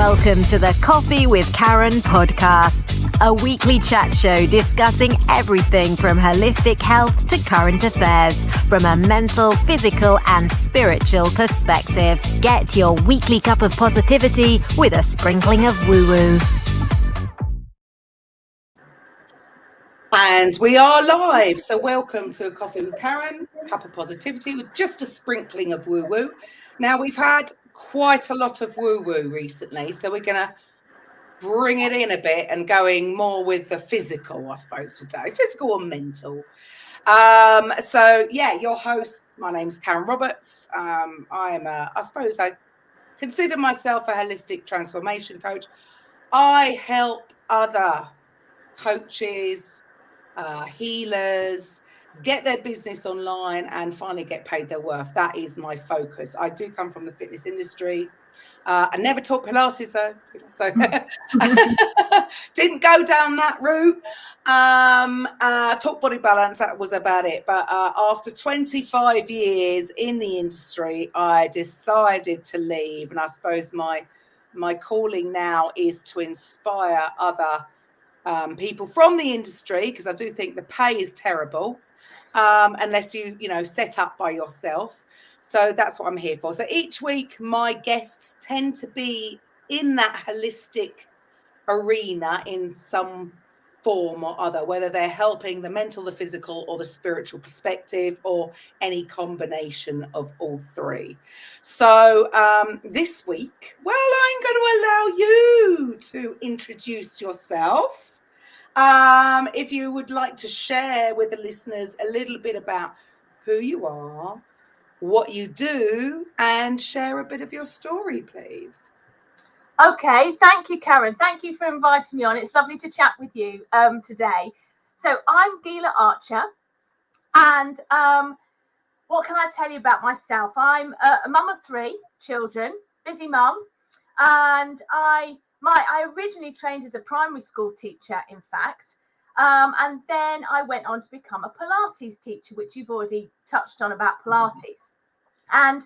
Welcome to the Coffee with Karen podcast, a weekly chat show discussing everything from holistic health to current affairs from a mental, physical and spiritual perspective. Get your weekly cup of positivity with a sprinkling of woo-woo. And we are live. So welcome to a Coffee with Karen, cup of positivity with just a sprinkling of woo-woo. Now, we've had quite a lot of woo-woo recently, so we're going to bring it in a bit and going more with the physical, I suppose, today. Physical or mental. Your host, my name's Karen Roberts. I consider myself a holistic transformation coach. I help other coaches, healers, get their business online and finally get paid their worth. That is my focus. I do come from the fitness industry. I never taught Pilates though, so didn't go down that route. Taught body balance, that was about it. But after 25 years in the industry, I decided to leave. And I suppose my calling now is to inspire other people from the industry, because I do think the pay is terrible unless you set up by yourself. So that's what I'm here for. So each week my guests tend to be in that holistic arena in some form or other, whether they're helping the mental, the physical or the spiritual perspective, or any combination of all three. So this week, well, I'm going to allow you to introduce yourself. If you would like to share with the listeners a little bit about who you are, what you do, and share a bit of your story, please. Okay, thank you, Karen. Thank you for inviting me on. It's lovely to chat with you today. So I'm Gila Archer, and what can I tell you about myself? I'm a mum of 3 children, busy mum, and I originally trained as a primary school teacher, in fact, and then I went on to become a Pilates teacher, which you've already touched on about Pilates. And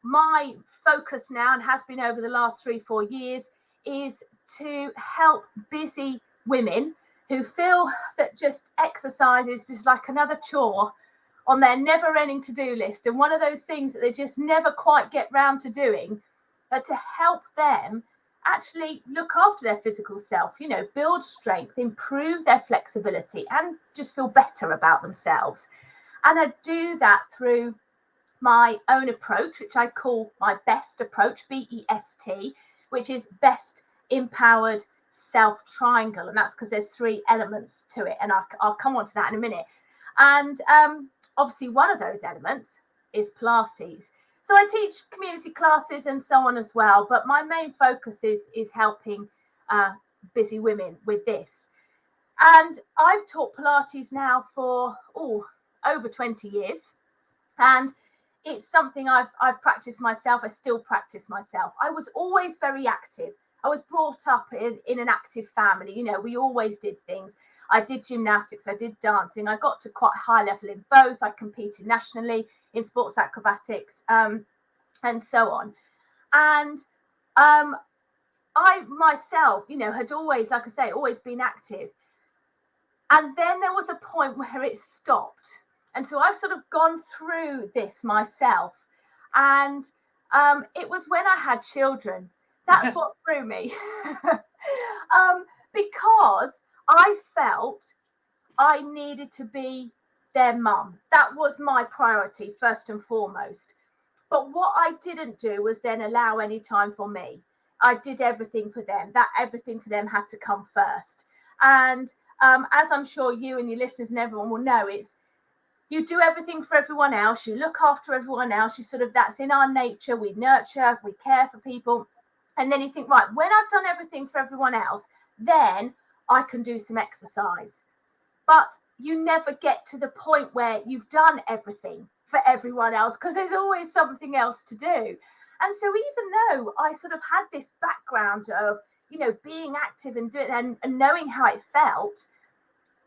my focus now, and has been over the last 3-4 years, is to help busy women who feel that just exercise is just like another chore on their never-ending to-do list, and one of those things that they just never quite get round to doing, but to help them actually look after their physical self, build strength, improve their flexibility, and just feel better about themselves. And I do that through my own approach, which I call my B.E.S.T approach, B.E.S.T, which is Best Empowered Self Triangle. And that's because there's 3 elements to it. And I'll come on to that in a minute. And obviously one of those elements is Pilates. So I teach community classes and so on as well. But my main focus is helping busy women with this. And I've taught Pilates now for over 20 years. And it's something I've practiced myself. I still practice myself. I was always very active. I was brought up in an active family. We always did things. I did gymnastics. I did dancing. I got to quite a high level in both. I competed nationally in sports acrobatics and so on. And I myself, had always, like I say, always been active. And then there was a point where it stopped. And so I've sort of gone through this myself. And it was when I had children. That's what threw me. Because I felt I needed to be their mum. That was my priority, first and foremost. But what I didn't do was then allow any time for me. I did everything for them. That everything for them had to come first. And as I'm sure you and your listeners and everyone will know, it's you do everything for everyone else. You look after everyone else. That's in our nature. We nurture, we care for people. And then you think, right, when I've done everything for everyone else, then I can do some exercise. But you never get to the point where you've done everything for everyone else, because there's always something else to do. And so even though I sort of had this background of, being active and doing and knowing how it felt,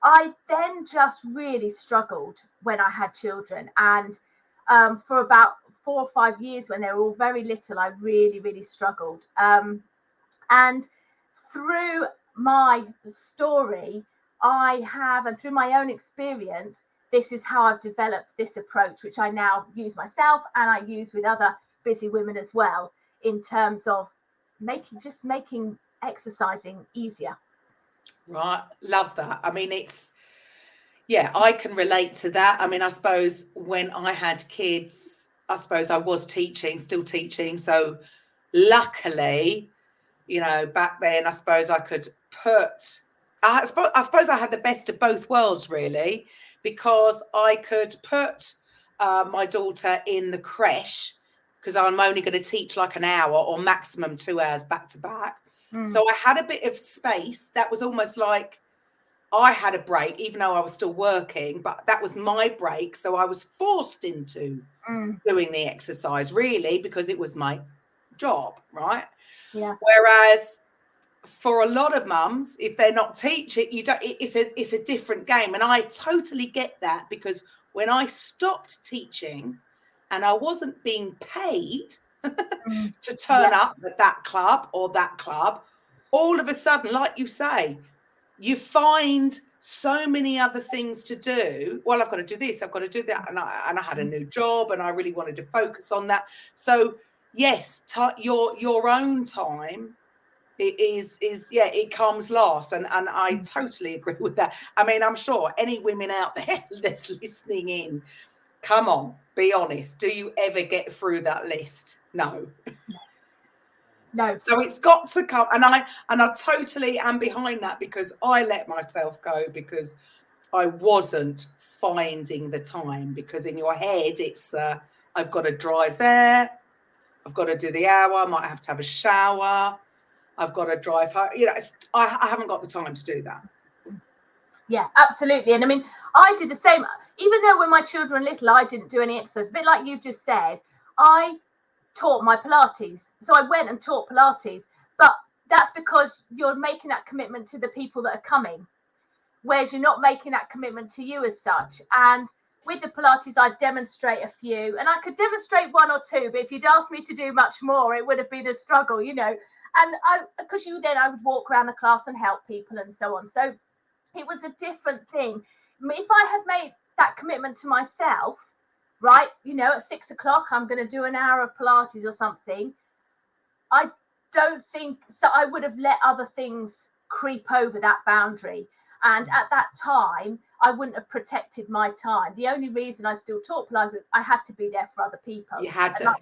I then just really struggled when I had children. And for about 4 or 5 years when they were all very little, I really, really struggled. And through my story, and through my own experience, this is how I've developed this approach, which I now use myself and I use with other busy women as well, in terms of making exercising easier. Right. Love that. I mean, I can relate to that. I mean, I suppose when I had kids, I suppose I was still teaching. So luckily, back then, I suppose I could I suppose I had the best of both worlds, really, because I could put my daughter in the creche, because I'm only going to teach like an hour or maximum 2 hours back to back. So I had a bit of space. That was almost like I had a break, even though I was still working, but that was my break. So I was forced into doing the exercise, really, because it was my job, right? Yeah. Whereas for a lot of mums, if they're not teaching, it's a different game. And I totally get that, because when I stopped teaching and I wasn't being paid to turn up at that club or that club, all of a sudden, like you say, you find so many other things to do. Well, I've got to do this, I've got to do that. And I had a new job and I really wanted to focus on that. So yes, your own time it comes last. And I totally agree with that. I mean, I'm sure any women out there that's listening in, come on, be honest. Do you ever get through that list? No. So it's got to come, and I totally am behind that, because I let myself go because I wasn't finding the time. Because in your head, it's I've got to drive there, I've got to do the hour, I might have to have a shower, I've got to drive home. I haven't got the time to do that. Yeah, absolutely. And I mean, I did the same. Even though when my children were little, I didn't do any exercise. A bit like you just said, I taught my Pilates. So I went and taught Pilates. But that's because you're making that commitment to the people that are coming, whereas you're not making that commitment to you as such. And with the Pilates, I demonstrate a few, and I could demonstrate 1 or 2, but if you'd asked me to do much more, it would have been a struggle, And because I would walk around the class and help people and so on. So it was a different thing. If I had made that commitment to myself, right, at 6 o'clock, I'm going to do an hour of Pilates or something, I don't think so. I would have let other things creep over that boundary. And at that time, I wouldn't have protected my time. The only reason I still taught Pilates is I had to be there for other people. You had to.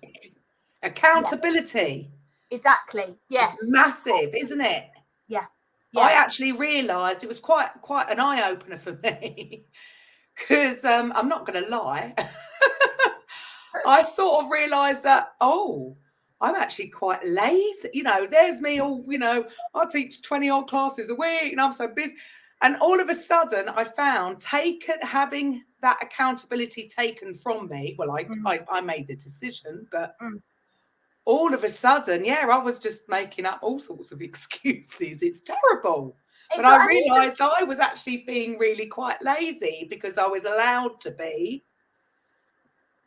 Accountability. Yeah. Exactly. Yes. It's massive, isn't it? Yeah. I actually realised it was quite an eye-opener for me, because I'm not going to lie. I sort of realised that, I'm actually quite lazy. There's me all, I teach 20 odd classes a week and I'm so busy. And all of a sudden I found having that accountability taken from me. Well, I made the decision, but all of a sudden, I was just making up all sorts of excuses. It's terrible. But I realised I was actually being really quite lazy because I was allowed to be.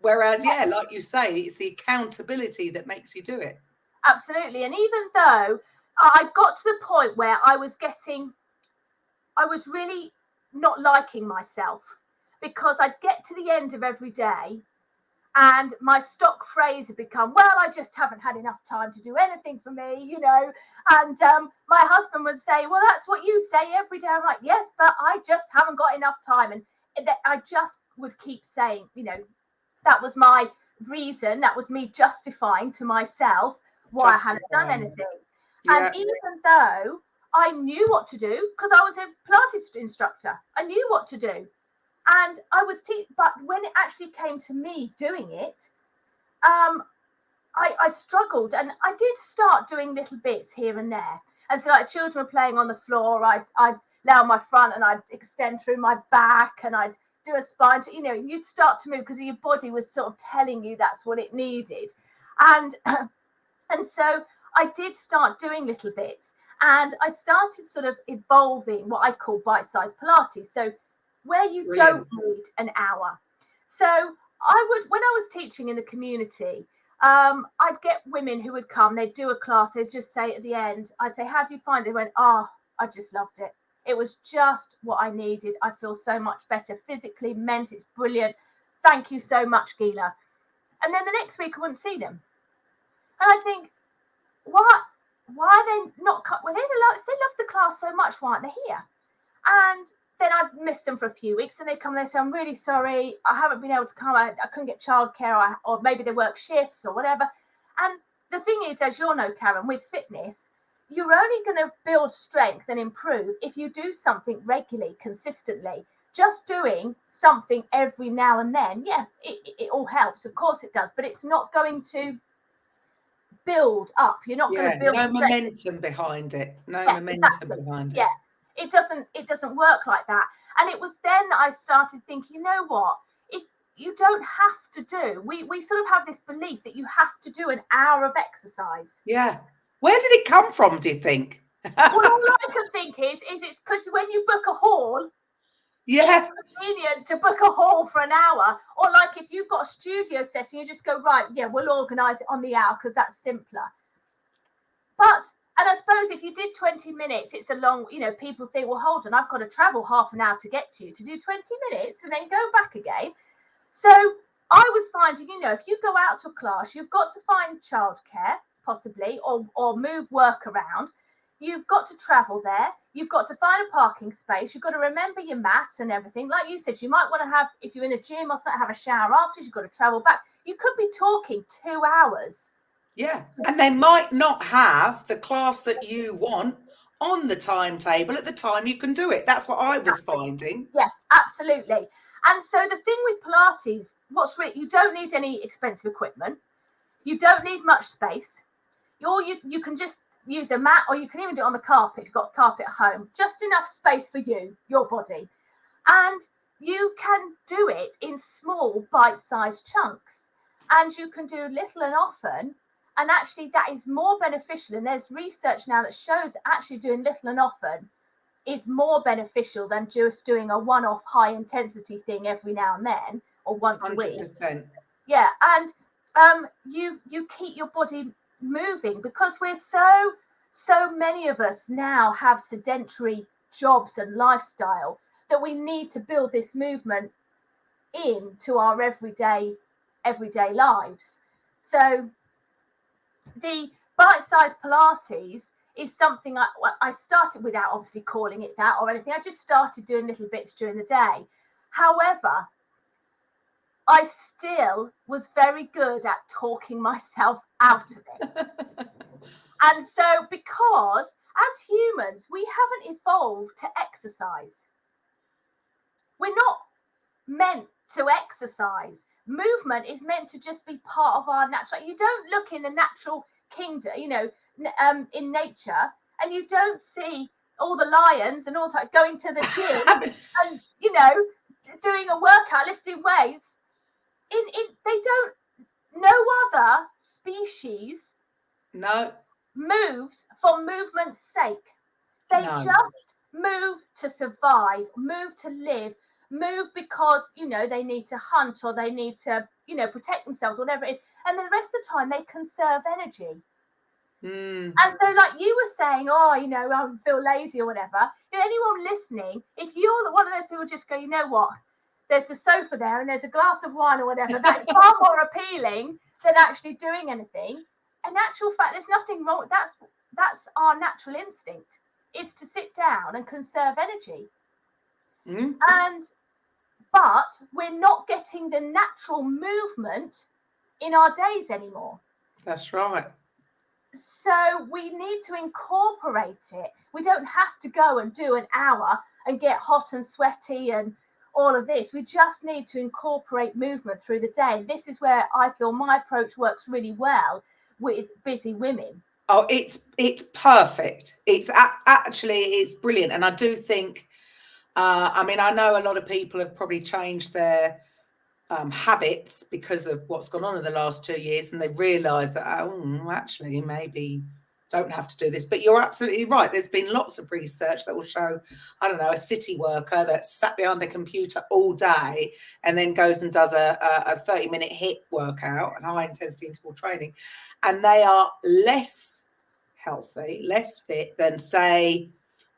Whereas, like you say, it's the accountability that makes you do it. Absolutely. And even though I got to the point where I was really not liking myself, because I'd get to the end of every day and my stock phrase had become, well, I just haven't had enough time to do anything for me, And my husband would say, well, that's what you say every day. I'm like, yes, but I just haven't got enough time. And I just would keep saying, that was my reason. That was me justifying to myself why I hadn't done anything. Yeah. And even though I knew what to do, because I was a Pilates instructor, I knew what to do. And I was but when it actually came to me doing it, I struggled, and I did start doing little bits here and there. And so, like, children were playing on the floor, I'd lay on my front and I'd extend through my back and I'd do a spine. You'd start to move because your body was sort of telling you that's what it needed. And so I did start doing little bits, and I started sort of evolving what I call bite-sized Pilates. So where you don't need an hour. So I would, when I was teaching in the community, I'd get women who would come, they'd do a class, they'd just say at the end, I'd say, how do you find it? They went, I just loved it. It was just what I needed. I feel so much better physically, mentally. It's brilliant. Thank you so much, Gila. And then the next week I wouldn't see them. And I think, why are they not? Well, they love the class so much. Why aren't they here? And then I'd miss them for a few weeks, and they come and they say, I'm really sorry, I haven't been able to come. I couldn't get childcare, or maybe they work shifts or whatever. And the thing is, as you'll know, Karen, with fitness, you're only going to build strength and improve if you do something regularly, consistently. Just doing something every now and then, it all helps. Of course it does, but it's not going to build up. You're not going to build no momentum behind it. Behind it. Yeah, it doesn't work like that. And it was then that I started thinking, you know what? If you don't have to do, we sort of have this belief that you have to do an hour of exercise. Yeah. Where did it come from, do you think? Well, all I can think is it's because when you book a hall, yeah, it's convenient to book a hall for an hour. Or like if you've got a studio setting, you just go, right, yeah, we'll organise it on the hour because that's simpler. And I suppose if you did 20 minutes, it's a long, people think, well, hold on, I've got to travel half an hour to get to do 20 minutes and then go back again. So I was finding, if you go out to a class, you've got to find childcare, possibly, or move work around. You've got to travel there. You've got to find a parking space. You've got to remember your mats and everything. Like you said, you might want to have, if you're in a gym or something, have a shower afterwards. You've got to travel back. You could be talking 2 hours. Yeah. And they might not have the class that you want on the timetable at the time you can do it. That's what I was finding. Yeah, absolutely. And so the thing with Pilates, you don't need any expensive equipment. You don't need much space. You can just use a mat, or you can even do it on the carpet if you've got carpet at home. Just enough space for you, your body. And you can do it in small bite-sized chunks. And you can do little and often. And actually that is more beneficial. And there's research now that shows actually doing little and often is more beneficial than just doing a one-off high-intensity thing every now and then, or once 100%. A week. Yeah, and you keep your body moving, because we're so many of us now have sedentary jobs and lifestyle that we need to build this movement into our everyday lives. So the bite-sized Pilates is something I started without obviously calling it that or anything. I just started doing little bits during the day. However, I still was very good at talking myself out of it. And so, because as humans, we haven't evolved to exercise. We're not meant to exercise. Movement is meant to just be part of our natural. You don't look in the natural kingdom, in nature, and you don't see all the lions and all that going to the gym and doing a workout, lifting weights. They don't. No other species moves for movement's sake. They just move to survive, move to live, move because they need to hunt, or they need to protect themselves, whatever it is, and then the rest of the time they conserve energy. And so, like you were saying, I feel lazy or whatever. Anyone listening, if you're one of those people, just go, you know what? There's the sofa there and there's a glass of wine or whatever. That's far more appealing than actually doing anything. In actual fact, there's nothing wrong. That's our natural instinct, is to sit down and conserve energy. But we're not getting the natural movement in our days anymore. That's right. So we need to incorporate it. We don't have to go and do an hour and get hot and sweaty and all of this. We just need to incorporate movement through the day. This is where I feel my approach works really well with busy women. Oh, it's perfect. It's it's brilliant. And I do think, I know a lot of people have probably changed their habits because of what's gone on in the last 2 years, and they've realised that actually maybe don't have to do this, but you're absolutely right. There's been lots of research that will show, I don't know, a city worker that's sat behind the computer all day and then goes and does a 30-minute HIIT workout and high intensity interval training, and they are less healthy, less fit than, say,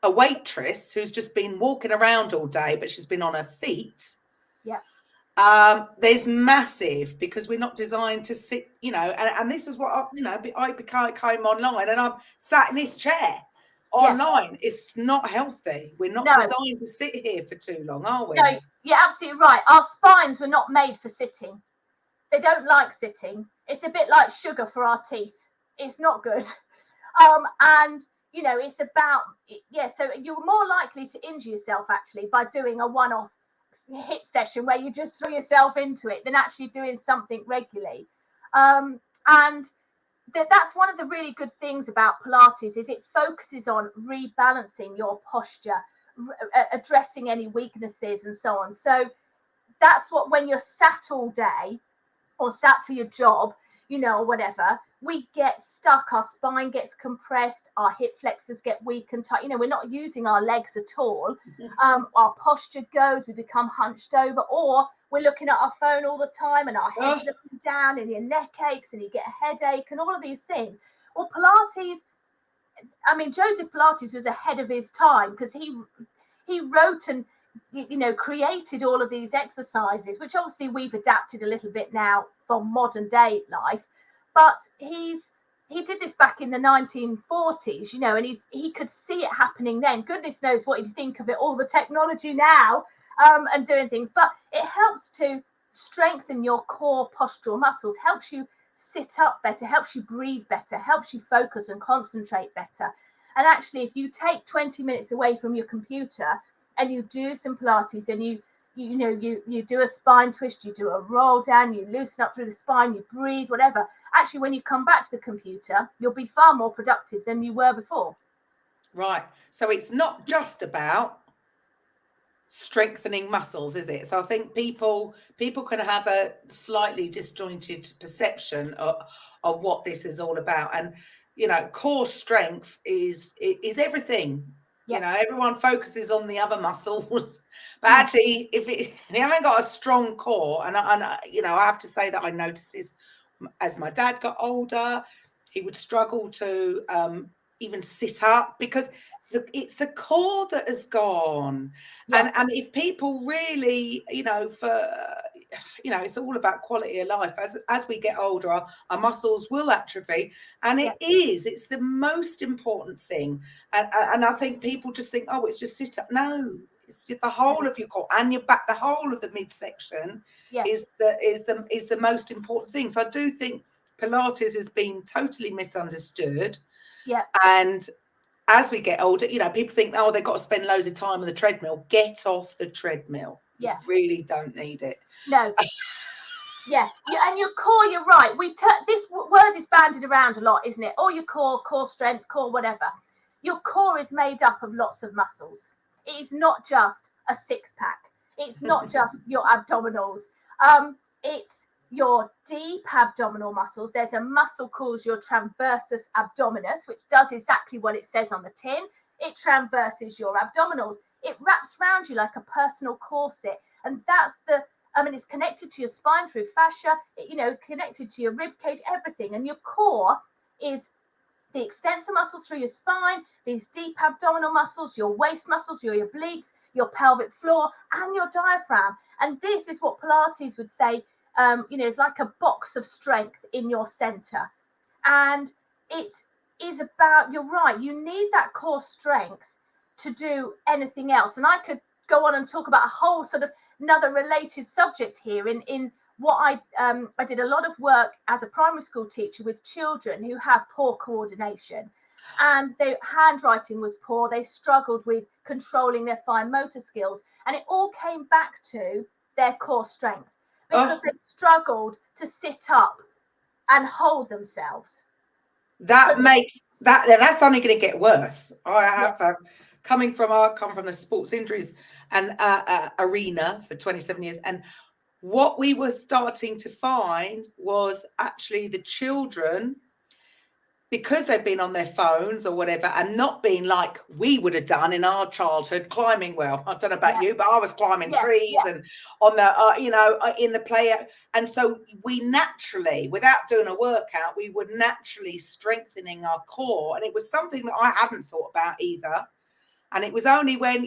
a waitress who's just been walking around all day, but she's been on her feet. Yeah. There's massive, because we're not designed to sit, and this is what I came online and I'm sat in this chair online. Yeah. It's not healthy. We're not designed to sit here for too long, are we? No, you're absolutely right. Our spines were not made for sitting. They don't like sitting. It's a bit like sugar for our teeth. It's not good. And it's about, so you're more likely to injure yourself actually by doing a one-off HIIT session where you just throw yourself into it than actually doing something regularly. And that's one of the really good things about Pilates is it focuses on rebalancing your posture, addressing any weaknesses and so on. So that's what, when you're sat all day or sat for your job, or whatever, we get stuck, our spine gets compressed, our hip flexors get weak and tight. We're not using our legs at all. Our posture goes, we become hunched over, or we're looking at our phone all the time and our head's looking down and your neck aches and you get a headache and all of these things. Well, Pilates, Joseph Pilates was ahead of his time because he wrote and created all of these exercises, which obviously we've adapted a little bit now for modern day life. But he did this back in the 1940s, and he could see it happening then. Goodness knows what he'd think of it, all the technology now, and doing things. But it helps to strengthen your core postural muscles, helps you sit up better, helps you breathe better, helps you focus and concentrate better. And actually, if you take 20 minutes away from your computer and you do some Pilates and you do a spine twist, you do a roll down, you loosen up through the spine, you breathe, whatever. Actually, when you come back to the computer, you'll be far more productive than you were before. Right. So it's not just about strengthening muscles, is it? So I think people can have a slightly disjointed perception of what this is all about. And, core strength is everything. Yeah. Everyone focuses on the other muscles, but actually, if you haven't got a strong core, and I have to say that I noticed this as my dad got older, he would struggle to even sit up because it's the core that has gone. Yeah. And if people really, it's all about quality of life. As we get older, our muscles will atrophy, and it's the most important thing. And I think people just think, oh, it's just sit up. No, it's the whole of your core and your back, the whole of the midsection is the most important thing. So I do think Pilates has been totally misunderstood. Yeah. And as we get older, people think, oh, they've got to spend loads of time on the treadmill. Get off the treadmill. Yeah. You really don't need it. No. Yeah. And your core, you're right. This word is bandied around a lot, isn't it? Or your core strength, core whatever. Your core is made up of lots of muscles. It is not just a six-pack. It's not just your abdominals. It's your deep abdominal muscles. There's a muscle called your transversus abdominis, which does exactly what it says on the tin. It transverses your abdominals. It wraps around you like a personal corset. And that's it's connected to your spine through fascia, connected to your rib cage, everything. And your core is the extensor muscles through your spine, these deep abdominal muscles, your waist muscles, your obliques, your pelvic floor, and your diaphragm. And this is what Pilates would say, it's like a box of strength in your center. And it is about, you're right, you need that core strength to do anything else. And I could go on and talk about a whole sort of another related subject here in what I did a lot of work as a primary school teacher with children who have poor coordination, and their handwriting was poor. They struggled with controlling their fine motor skills, and it all came back to their core strength because they struggled to sit up and hold themselves. That's only going to get worse. I have come from the sports injuries and arena for 27 years, and what we were starting to find was actually the children because they've been on their phones or whatever and not been like we would have done in our childhood, climbing. Well, I don't know about you, but I was climbing trees and on the, in the play. And so we naturally, without doing a workout, we were naturally strengthening our core. And it was something that I hadn't thought about either. And it was only when,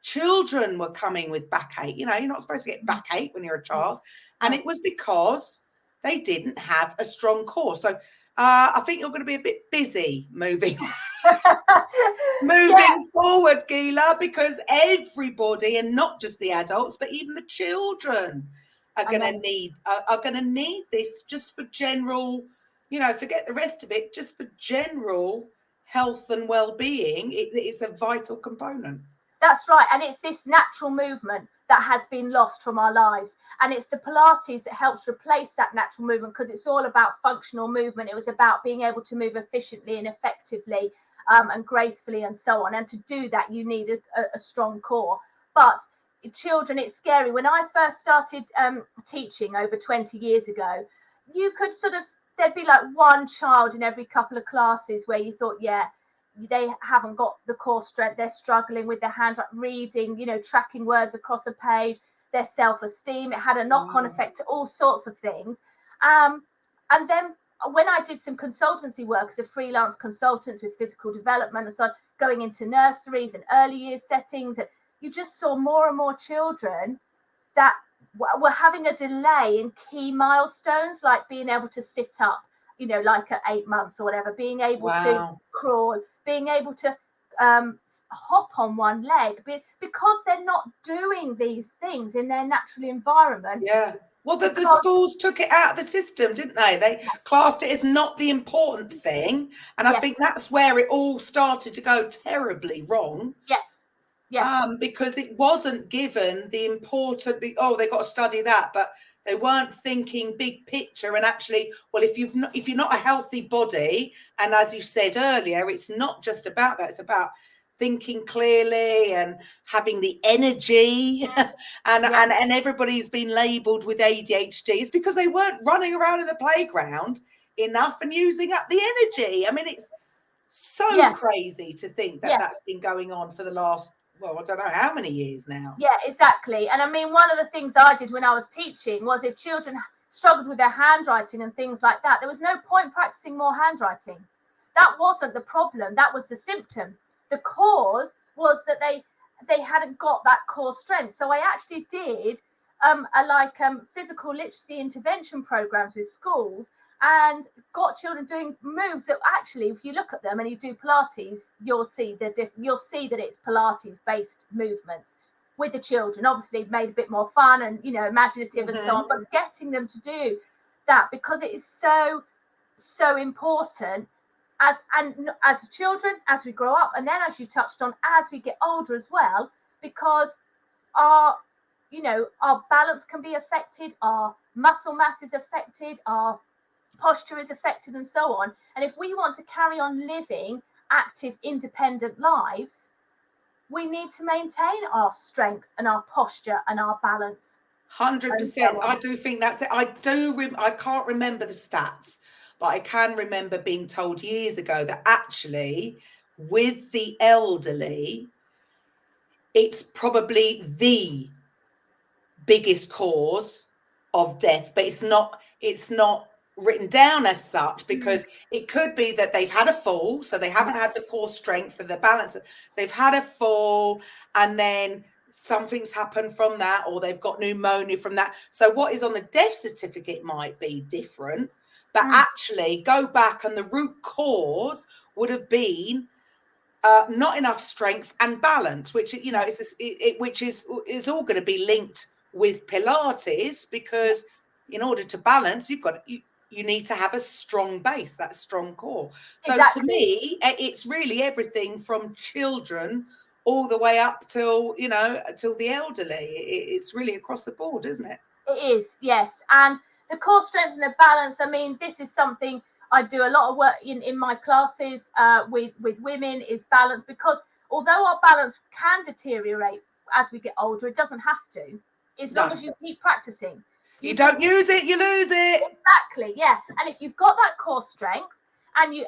children were coming with backache. You're not supposed to get backache when you're a child. And it was because they didn't have a strong core. So I think you're going to be a bit busy moving forward, Gila, because everybody, and not just the adults, but even the children are going to need this just for general, forget the rest of it, just for general health and well-being. It's a vital component. That's right. And it's this natural movement that has been lost from our lives. And it's the Pilates that helps replace that natural movement, because it's all about functional movement. It was about being able to move efficiently and effectively and gracefully and so on. And to do that, you need a strong core. But children, it's scary. When I first started teaching over 20 years ago, you could there'd be like one child in every couple of classes where you thought, they haven't got the core strength. They're struggling with their hand reading, tracking words across a page, their self-esteem. It had a knock-on effect to all sorts of things. And then when I did some consultancy work as a freelance consultant with physical development and so on, going into nurseries and early years settings, and you just saw more and more children that were having a delay in key milestones, like being able to sit up, like at 8 months or whatever, being able to crawl, being able to hop on one leg, because they're not doing these things in their natural environment. Yeah. Well, the schools took it out of the system, didn't they? They classed it as not the important thing. And I think that's where it all started to go terribly wrong. Yes. Yeah. Because it wasn't given the important, they've got to study that, but they weren't thinking big picture. And actually, well, if you're not a healthy body, and as you said earlier, it's not just about that, it's about thinking clearly and having the energy and everybody's been labeled with ADHD. It's because they weren't running around in the playground enough and using up the energy. I mean, it's so crazy to think that that's been going on for the last, I don't know how many years now. Yeah, exactly. And I mean, one of the things I did when I was teaching was, if children struggled with their handwriting and things like that, there was no point practicing more handwriting. That wasn't the problem. That was the symptom. The cause was that they hadn't got that core strength. So I actually did physical literacy intervention programs with schools, and got children doing moves that actually, if you look at them and you do Pilates, you'll see that it's Pilates-based movements with the children. Obviously, made a bit more fun and imaginative and so on, but getting them to do that, because it is so important as children, as we grow up, and then, as you touched on, as we get older as well, because our balance can be affected, our muscle mass is affected, our posture is affected, and so on. And if we want to carry on living active, independent lives, we need to maintain our strength and our posture and our balance. 100%. I do think that's it. I can't remember the stats, but I can remember being told years ago that actually with the elderly, it's probably the biggest cause of death, but it's not written down as such, because it could be that they've had a fall, so they haven't had the core strength for the balance. They've had a fall and then something's happened from that, or they've got pneumonia from that. So what is on the death certificate might be different, but actually go back and the root cause would have been not enough strength and balance, which is all going to be linked with Pilates, because in order to balance, you need to have a strong base, that strong core. So to me, it's really everything from children all the way up till the elderly. It's really across the board, isn't it? It is, yes. And the core strength and the balance, I mean, this is something I do a lot of work in my classes with women, is balance, because although our balance can deteriorate as we get older, it doesn't have to, as long as you keep practicing. You don't use it, you lose it. Exactly, yeah. And if you've got that core strength, and you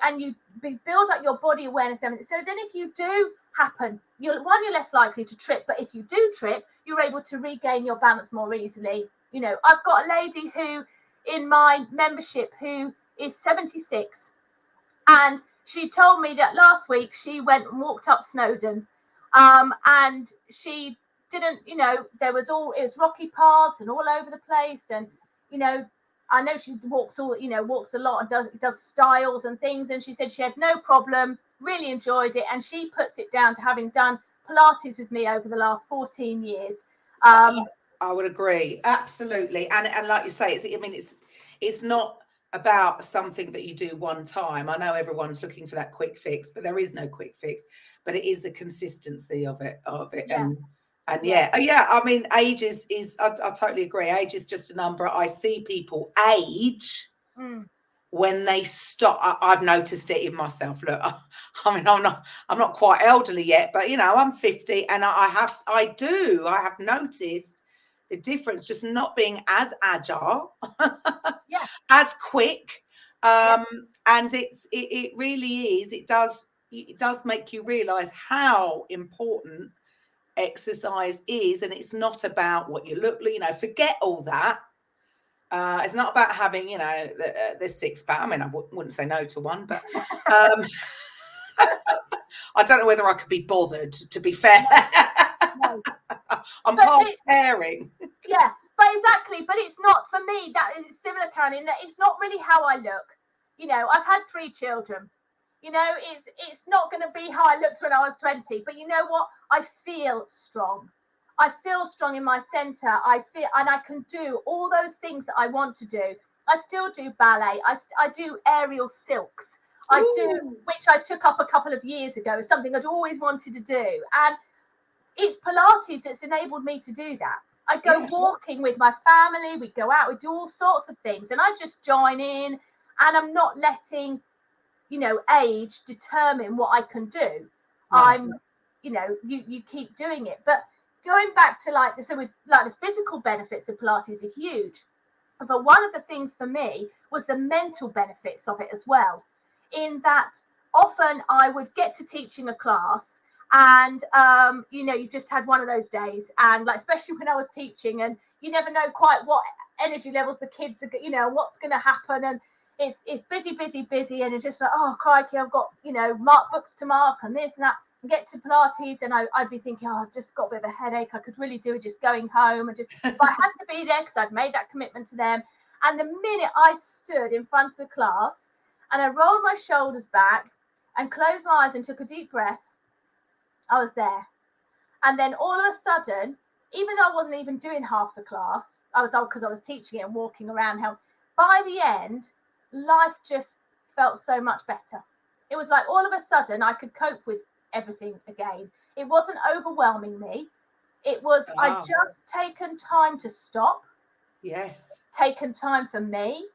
build up your body awareness and everything. So then if you do happen, you're less likely to trip, but if you do trip, you're able to regain your balance more easily. You know, I've got a lady who in my membership who is 76, and she told me that last week she went and walked up Snowdon, and she didn't, you know, it was rocky paths and all over the place, and you know, I know she walks a lot and does styles and things, and she said she had no problem, really enjoyed it, and she puts it down to having done Pilates with me over the last 14 years. I would agree, absolutely, and like you say, it's not about something that you do one time. I know everyone's looking for that quick fix, but there is no quick fix. But it is the consistency of it, Yeah. and yeah. I mean, age is I totally agree. Age is just a number. I see people age when they stop. I've noticed it in myself. Look, I mean, I'm not quite elderly yet, but you know, I'm 50, and I have noticed the difference, just not being as agile, as quick, and it really is. It does make you realize how important exercise is, and it's not about what you look like. You know, forget all that. It's not about having, you know, the six pack. I mean, I wouldn't say no to one, but I don't know whether I could be bothered. To be fair, No. I'm past caring. Yeah, but exactly. But it's not for me. That is similar, Karen, in that it's not really how I look. You know, I've had 3 children. You know, it's not going to be how I looked when I was 20. But you know what? I feel strong. I feel strong in my center. I feel, and I can do all those things that I want to do. I still do ballet. I do aerial silks. I do, which I took up a couple of years ago, something I'd always wanted to do. And it's Pilates that's enabled me to do that. I go walking with my family. We go out. We do all sorts of things, and I just join in. And I'm not letting, you know, age determine what I can do. I'm, you know, you keep doing it. But going back to the physical benefits of Pilates are huge. But one of the things for me was the mental benefits of it as well. In that often I would get to teaching a class, and you know, you just had one of those days, and like especially when I was teaching, and you never know quite what energy levels the kids are, you know, what's going to happen, and it's busy, and it's just like, oh crikey, I've got, you know, books to mark and this and that, and get to Pilates, and I'd be thinking, oh, I've just got a bit of a headache. I could really do with just going home, and just, but I had to be there because I'd made that commitment to them. And the minute I stood in front of the class and I rolled my shoulders back and closed my eyes and took a deep breath, I was there. And then all of a sudden, even though I wasn't even doing half the class, because I was teaching it and walking around, by the end, life just felt so much better. It was like all of a sudden I could cope with everything again. It wasn't overwhelming me. It was, I'd just taken time to stop. Yes. Taken time for me.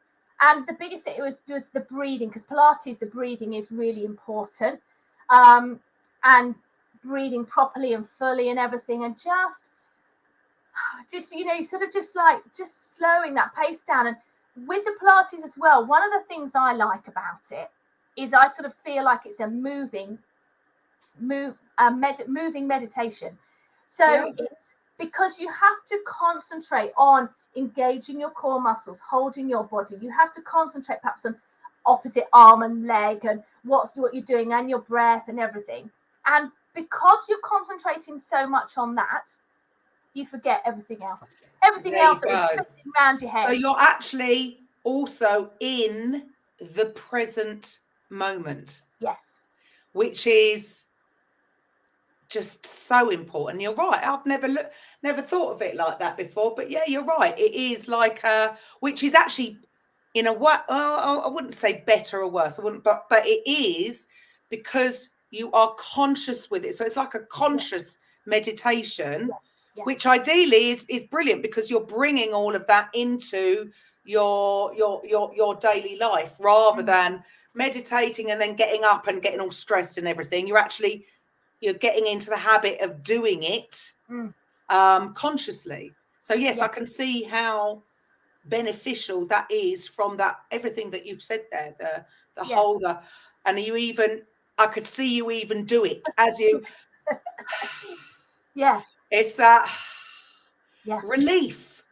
And the biggest thing, it was just the breathing, because Pilates, the breathing is really important. And breathing properly and fully and everything, and just you know, sort of just slowing that pace down. And with the Pilates as well, one of the things I like about it is I sort of feel like it's a moving meditation. So it's because you have to concentrate on engaging your core muscles, holding your body. You have to concentrate perhaps on opposite arm and leg, and what you're doing, and your breath and everything. And because you're concentrating so much on that, you forget everything else. Everything else that was flipping around your head. So you're actually also in the present moment. Yes. Which is just so important. You're right. I've never thought of it like that before. But yeah, you're right. It is like which is actually in a way, I wouldn't say better or worse. I wouldn't, but it is, because you are conscious with it. So it's like a conscious meditation, which ideally is brilliant, because you're bringing all of that into your daily life, rather than meditating and then getting up and getting all stressed and everything. You're getting into the habit of doing it consciously. So yes, I can see how beneficial that is from that, everything that you've said there, the Yeah. whole, and you even, I could see you even do it as you, Yeah. it's that Yeah. relief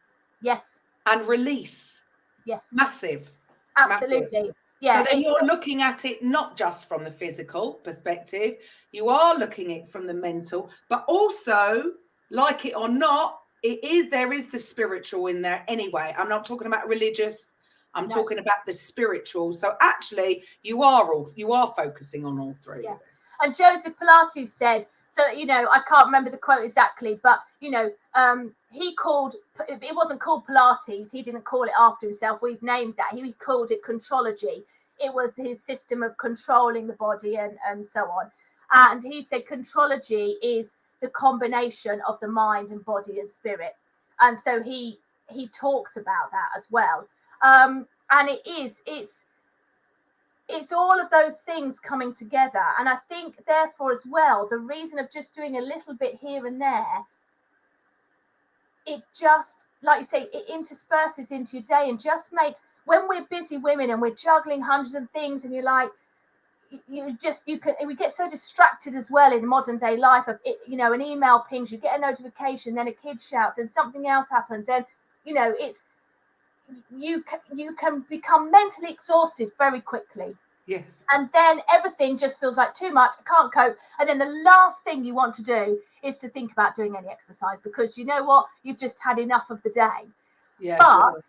Yes. and release. Yes. Massive. Absolutely. Massive. Yeah. So then you're looking at it not just from the physical perspective, you are looking at it from the mental, but also, like it or not, there is the spiritual in there anyway. I'm not talking about religious, I'm talking about the spiritual. So actually you are focusing on all three of this. And Joseph Pilates said, so, you know, I can't remember the quote exactly, but, you know, he called, it wasn't called Pilates. He didn't call it after himself. We've named that. He called it contrology. It was his system of controlling the body and so on. And he said contrology is the combination of the mind and body and spirit. And so he talks about that as well. And it's all of those things coming together. And I think, therefore, as well, the reason of just doing a little bit here and there, it just, like you say, it intersperses into your day and just makes, when we're busy women and we're juggling hundreds of things, and you're like, we get so distracted as well in modern day life of it, you know, an email pings, you get a notification, then a kid shouts and something else happens, then, you know, it's, you can become mentally exhausted very quickly. Yeah. And then everything just feels like too much. I can't cope. And then the last thing you want to do is to think about doing any exercise, because you know what? You've just had enough of the day. Yeah. But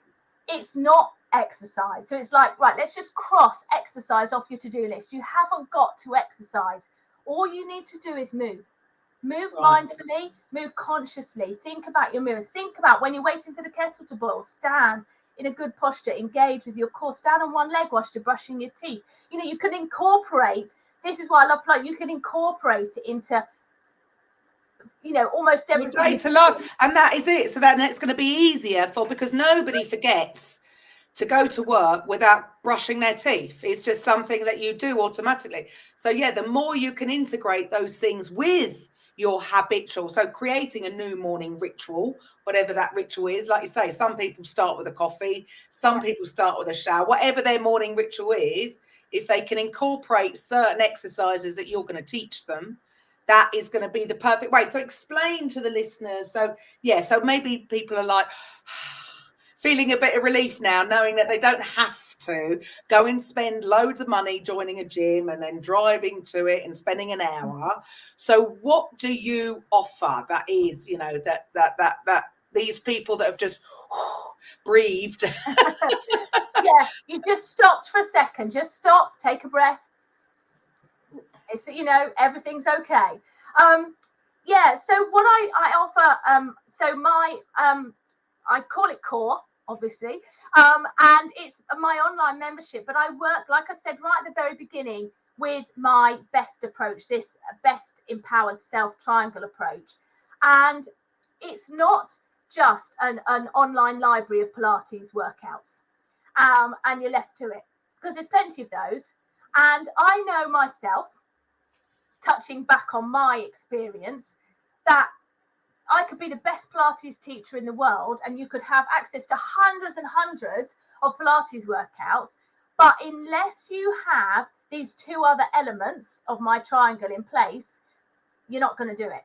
it's not exercise. So it's like, right, let's just cross exercise off your to-do list. You haven't got to exercise. All you need to do is move. Move mindfully, move consciously. Think about your mirrors. Think about when you're waiting for the kettle to boil, stand in a good posture, engage with your core, stand on one leg whilst you're brushing your teeth. You know, you can incorporate, this is why I love Pilates, you can incorporate it into, you know, almost everything. Day to life. And that is it. So then it's going to be easier because nobody forgets to go to work without brushing their teeth. It's just something that you do automatically. So yeah, the more you can integrate those things with your habitual, so creating a new morning ritual, whatever that ritual is, like you say, some people start with a coffee, some people start with a shower, whatever their morning ritual is, if they can incorporate certain exercises that you're going to teach them, that is going to be the perfect way. So explain to the listeners. So yeah, so maybe people are like feeling a bit of relief now, knowing that they don't have to go and spend loads of money joining a gym and then driving to it and spending an hour. So what do you offer that is, you know, that these people that have just breathed? Yeah, you just stopped for a second. Just stop, take a breath. It's, you know, everything's okay. Yeah, so what I offer, so my I call it Core, obviously, and it's my online membership, but I work, like I said right at the very beginning, with my B.E.S.T approach, this B.E.S.T empowered self triangle approach. And it's not just an online library of Pilates workouts, and you're left to it, because there's plenty of those. And I know myself, touching back on my experience, that I could be the best Pilates teacher in the world and you could have access to hundreds and hundreds of Pilates workouts, but unless you have these two other elements of my triangle in place, you're not going to do it.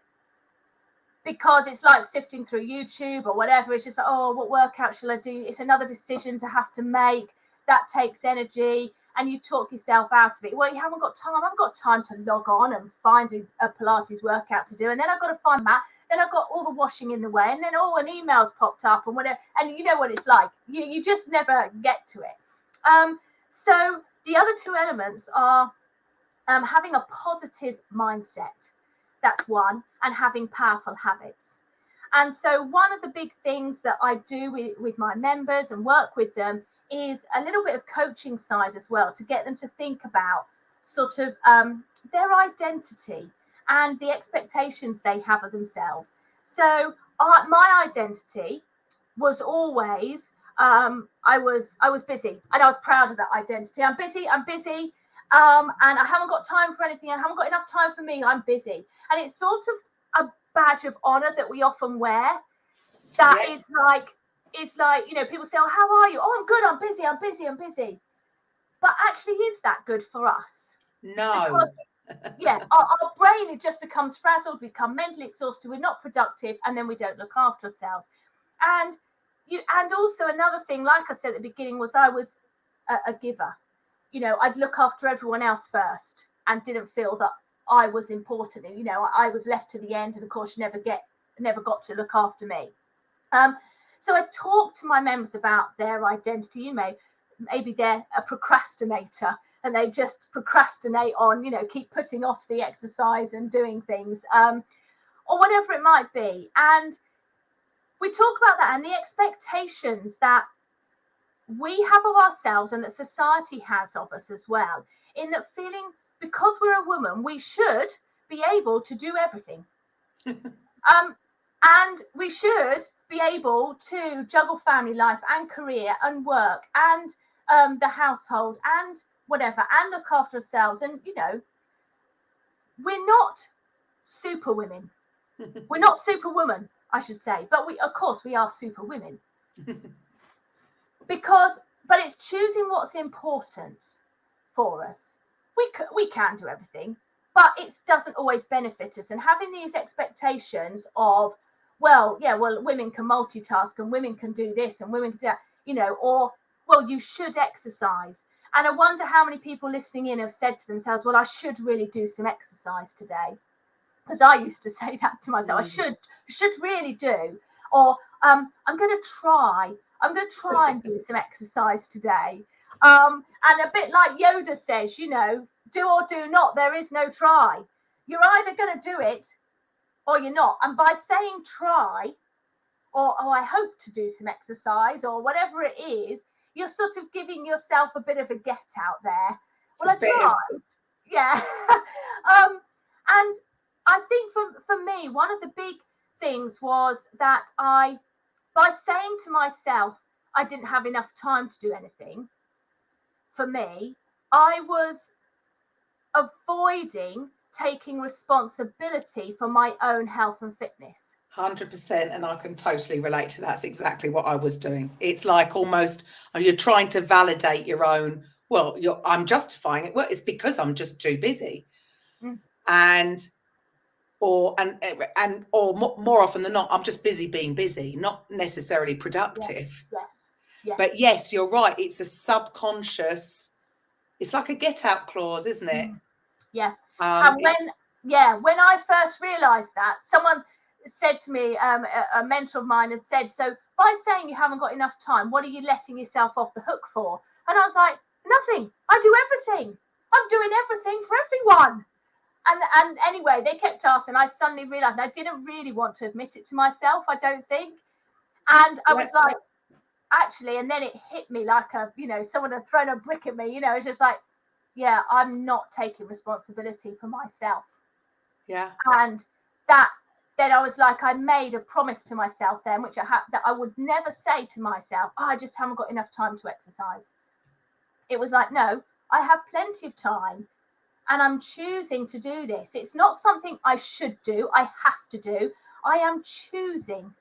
Because it's like sifting through YouTube or whatever. It's just like, oh, what workout shall I do? It's another decision to have to make. That takes energy. And you talk yourself out of it. Well, you haven't got time. I haven't got time to log on and find a Pilates workout to do. And then I've got to find that. Then I've got all the washing in the way. And then, an email's popped up and whatever. And you know what it's like. You just never get to it. So the other two elements are having a positive mindset. That's one. And having powerful habits. And so one of the big things that I do with my members and work with them is a little bit of coaching side as well, to get them to think about sort of their identity and the expectations they have of themselves. So my identity was always I was busy, and I was proud of that identity. I'm busy, and I haven't got time for anything. I haven't got enough time for me. I'm busy. And it's sort of a badge of honor that we often wear. That is like, is like, you know, people say, oh, how are you? Oh, I'm good. I'm busy. But actually, is that good for us? No. Because, yeah, our brain, it just becomes frazzled, we become mentally exhausted, we're not productive, and then we don't look after ourselves. And also another thing, like I said at the beginning, was I was a giver. You know, I'd look after everyone else first and didn't feel that I was important. You know, I was left to the end, and of course, you never got to look after me. So I talked to my members about their identity. You know, maybe they're a procrastinator and they just procrastinate on, you know, keep putting off the exercise and doing things, or whatever it might be. And we talk about that and the expectations that we have of ourselves and that society has of us as well, in that feeling because we're a woman, we should be able to do everything. And we should be able to juggle family life and career and work and the household and whatever, and look after ourselves. And, you know, we're not super women. We're not superwoman, I should say. But of course, we are super women. But it's choosing what's important for us. We can do everything, but it doesn't always benefit us. And having these expectations of, well, women can multitask and women can do this and women can do that, you know, or, well, you should exercise. And I wonder how many people listening in have said to themselves, well, I should really do some exercise today. Because I used to say that to myself, I should really do. Or I'm going to try and do some exercise today. And a bit like Yoda says, you know, do or do not, there is no try. You're either going to do it or you're not. And by saying try, or I hope to do some exercise, or whatever it is, you're sort of giving yourself a bit of a get out there. Well, I tried. Yeah. And I think for me, one of the big things was that by saying to myself, I didn't have enough time to do anything, for me, I was avoiding taking responsibility for my own health and fitness. 100%, and I can totally relate to that. That's exactly what I was doing. It's like almost you're trying to validate your own. Well, I'm justifying it. Well, it's because I'm just too busy, or more often than not, I'm just busy being busy, not necessarily productive. Yes. But yes, you're right. It's a subconscious. It's like a get-out clause, isn't it? Yeah. And when I first realised that, someone said to me, a mentor of mine had said, so by saying you haven't got enough time, what are you letting yourself off the hook for? And I was like, nothing. I do everything. I'm doing everything for everyone. And anyway, they kept asking. I suddenly realised I didn't really want to admit it to myself, I don't think. And I was like, actually, and then it hit me like someone had thrown a brick at me. You know, it's just like, yeah, I'm not taking responsibility for myself. Yeah. And then I was like, I made a promise to myself then, which that I would never say to myself, I just haven't got enough time to exercise. It was like, no, I have plenty of time and I'm choosing to do this. It's not something I should do, I have to do. I am choosing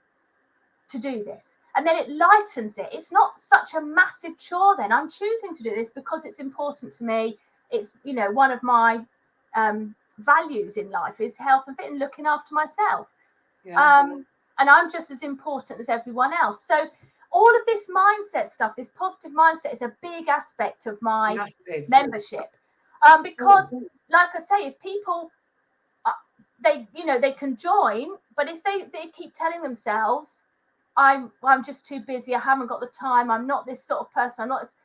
to do this. And then it lightens it. It's not such a massive chore then. I'm choosing to do this because it's important to me. It's, you know, one of my values in life is health and fitness, looking after myself. And I'm just as important as everyone else. So all of this mindset stuff, this positive mindset, is a big aspect of my membership. Because, like I say, if people, they can join, but if they keep telling themselves, I'm just too busy, I haven't got the time, I'm not this sort of person, I'm not this,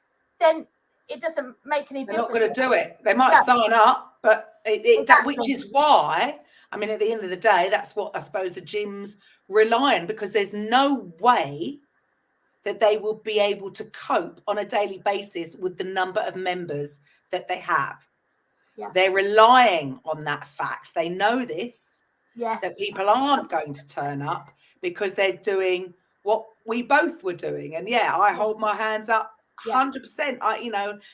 then it doesn't make any difference. They're not going to do it. They might sign up, but Exactly. which is why, I mean, at the end of the day, that's what I suppose the gyms rely on, because there's no way that they will be able to cope on a daily basis with the number of members that they have. Yeah. They're relying on that fact. They know this, that people aren't going to turn up because they're doing what we both were doing. And I hold my hands up 100%.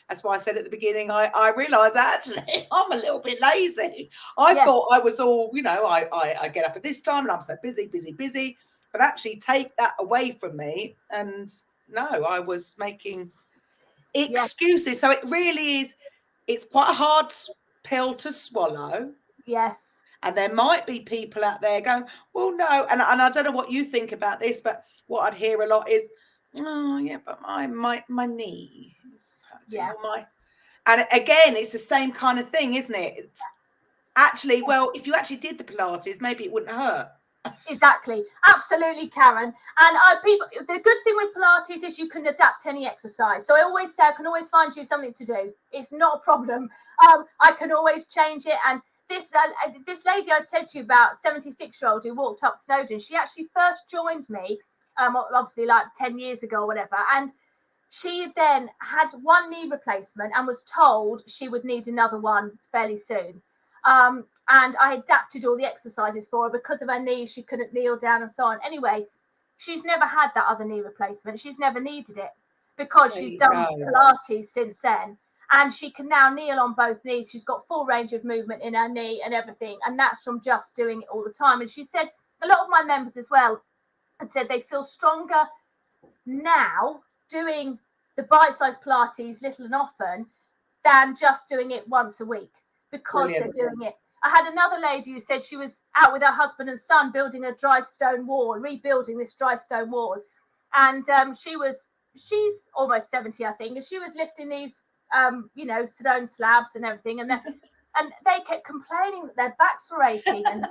That's why I said at the beginning, I realised actually I'm a little bit lazy. I thought I was all, I get up at this time and I'm so busy. but actually take that away from me. And no, I was making excuses. Yes. So it really is, it's quite a hard pill to swallow. Yes. And there might be people out there going, well, no. And I don't know what you think about this, but what I'd hear a lot is, oh, yeah, but my knee is hurting. Yeah. And again, it's the same kind of thing, isn't it? It's actually, well, if you actually did the Pilates, maybe it wouldn't hurt. Exactly. Absolutely, Karen. And people, the good thing with Pilates is you can adapt any exercise. So I always say I can always find you something to do. It's not a problem. I can always change it. And this lady I said to you about, 76-year-old who walked up Snowdon, she actually first joined me, obviously like 10 years ago or whatever. And she then had one knee replacement and was told she would need another one fairly soon. And I adapted all the exercises for her because of her knees. She couldn't kneel down and so on. Anyway, she's never had that other knee replacement. She's never needed it because she's done Pilates since then. And she can now kneel on both knees. She's got full range of movement in her knee and everything. And that's from just doing it all the time. And she said, a lot of my members as well had said they feel stronger now doing the bite-sized Pilates little and often than just doing it once a week because they're doing it. I had another lady who said she was out with her husband and son building a dry stone wall, rebuilding this dry stone wall. And she's almost 70, I think, and she was lifting these, stone slabs and everything. And they kept complaining that their backs were aching. And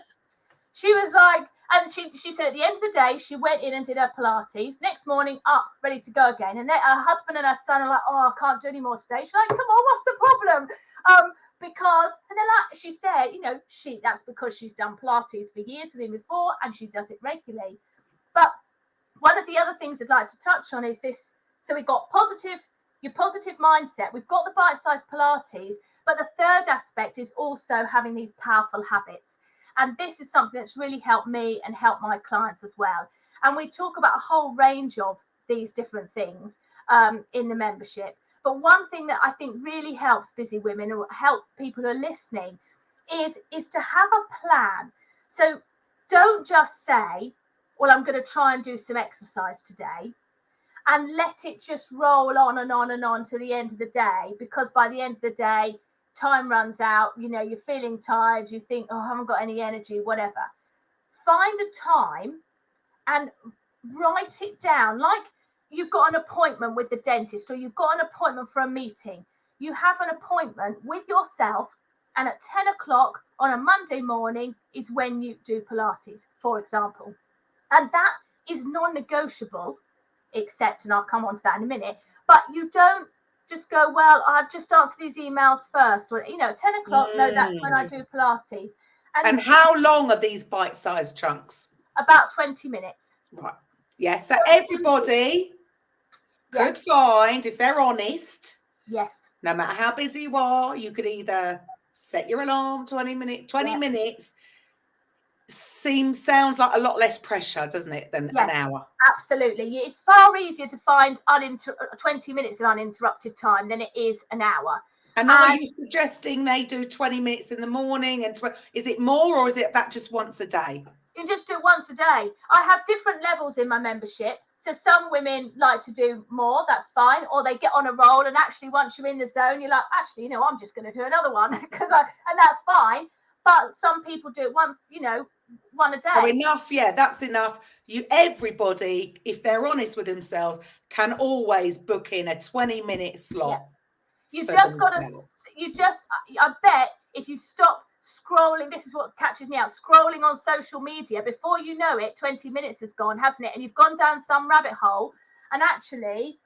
she was like, and she said at the end of the day, she went in and did her Pilates. Next morning, up, ready to go again. And her husband and her son are like, oh, I can't do any more today. She's like, come on, what's the problem? Because, and then like she said, that's because she's done Pilates for years with him before and she does it regularly. But one of the other things I'd like to touch on is this. So we've got your positive mindset. We've got the bite-sized Pilates, but the third aspect is also having these powerful habits. And this is something that's really helped me and helped my clients as well. And we talk about a whole range of these different things in the membership. But one thing that I think really helps busy women or help people who are listening is to have a plan. So don't just say, well, I'm going to try and do some exercise today and let it just roll on and on and on to the end of the day, because by the end of the day, time runs out, you're feeling tired, you think, oh, I haven't got any energy, whatever. Find a time and write it down. Like you've got an appointment with the dentist or you've got an appointment for a meeting. You have an appointment with yourself, and at 10 o'clock on a Monday morning is when you do Pilates, for example. And that is non-negotiable, except, and I'll come on to that in a minute, but you don't just go, well, I'll just answer these emails first, or 10 o'clock, no, that's when I do Pilates. And how long are these bite-sized chunks? About 20 minutes. Right. Yes, so everybody could find, if they're honest, yes, no matter how busy you are, you could either set your alarm 20 minutes sounds like a lot less pressure, doesn't it, than an hour? Absolutely. It's far easier to find 20 minutes of uninterrupted time than it is an hour. And are you suggesting they do 20 minutes in the morning? And is it more, or is it that just once a day? You just do it once a day. I have different levels in my membership. So some women like to do more, that's fine. Or they get on a roll, and actually once you're in the zone, you're like, actually, I'm just going to do another one and that's fine. But some people do it once, one a day. Oh, enough. Yeah, that's enough. Everybody, if they're honest with themselves, can always book in a 20-minute slot. You've just got to, I bet if you stop scrolling, this is what catches me out, scrolling on social media, before you know it, 20 minutes has gone, hasn't it? And you've gone down some rabbit hole. And actually,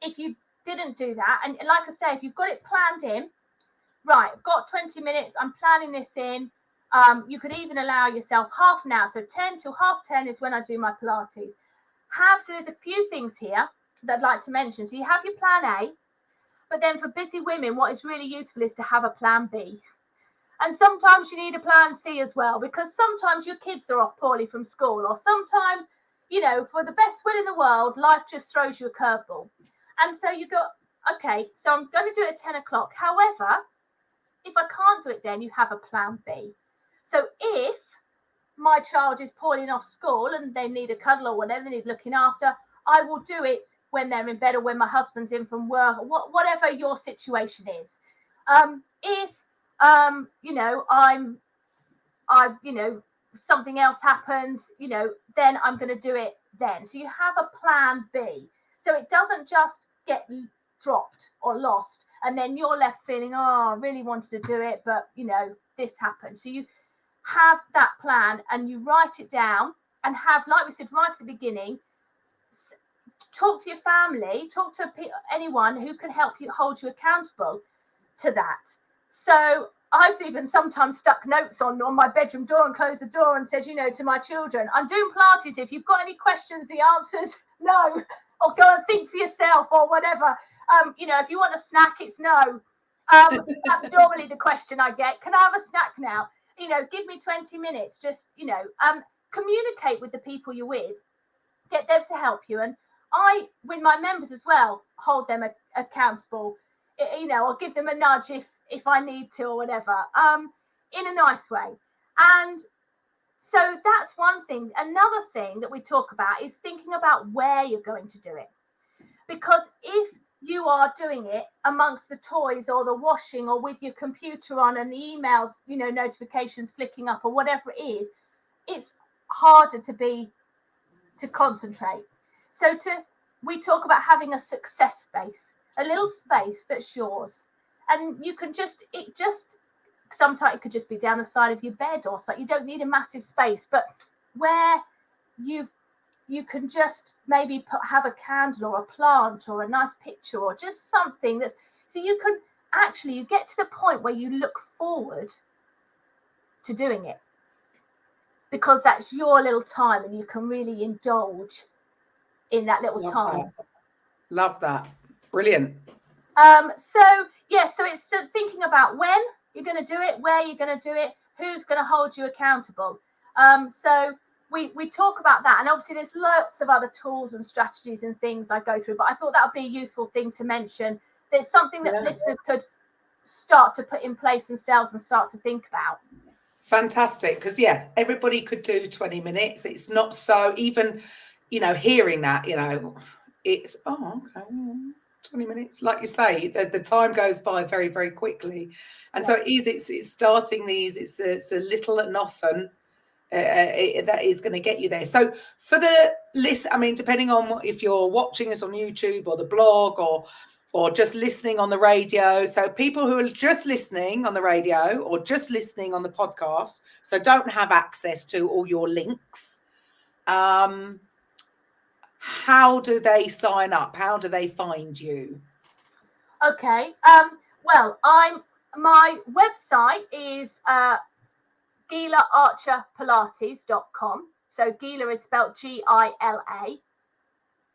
if you didn't do that, and like I say, if you've got it planned in, right, I've got 20 minutes, I'm planning this in. You could even allow yourself half an hour. So 10 till 9:30 is when I do my Pilates. So there's a few things here that I'd like to mention. So you have your plan A, but then for busy women, what is really useful is to have a plan B. And sometimes you need a plan C as well, because sometimes your kids are off poorly from school, or sometimes, for the best will in the world, life just throws you a curveball. And so you go, okay, so I'm going to do it at 10 o'clock. However, if I can't do it then, you have a plan B. So if my child is poorly off school and they need a cuddle or whatever, they need looking after, I will do it when they're in bed or when my husband's in from work, or whatever your situation is. If something else happens, then I'm going to do it then. So you have a plan B. So it doesn't just get dropped or lost and then you're left feeling, oh, I really wanted to do it, but this happened. So you have that plan and you write it down and have, like we said right at the beginning, talk to your family, talk to anyone who can help you, hold you accountable to that. So I've even sometimes stuck notes on my bedroom door and closed the door and said, to my children, I'm doing Pilates. If you've got any questions, the answer's no, or go and think for yourself or whatever. If you want a snack, it's no. That's normally the question I get. Can I have a snack now? Give me 20 minutes. Just, communicate with the people you're with, get them to help you. And I, with my members as well, hold them accountable. I'll give them a nudge if I need to or whatever, in a nice way. And so that's one thing. Another thing that we talk about is thinking about where you're going to do it. Because if you are doing it amongst the toys or the washing or with your computer on and the emails, notifications flicking up or whatever it is, it's harder to concentrate. So we talk about having a success space, a little space that's yours. And you can sometimes it could just be down the side of your bed or something. You don't need a massive space, but where you can just maybe have a candle or a plant or a nice picture or just something so you can you get to the point where you look forward to doing it because that's your little time and you can really indulge in that little time. Love that. Brilliant. So it's thinking about when you're going to do it, where you're going to do it, who's going to hold you accountable. So we talk about that, and obviously there's lots of other tools and strategies and things I go through, but I thought that would be a useful thing to mention. There's something that listeners could start to put in place themselves and start to think about. Fantastic, because everybody could do 20 minutes. It's not so, even hearing that, it's okay, 20 minutes, like you say, the time goes by very, very quickly. And so it's starting these, it's the little and often that is going to get you there. So for the list, depending on if you're watching us on YouTube or the blog or just listening on the radio, so people who are just listening on the radio or just listening on the podcast, so don't have access to all your links, how do they sign up? How do they find you? Okay. Well, my website is GilaArcherPilates.com. So Gila is spelled Gila,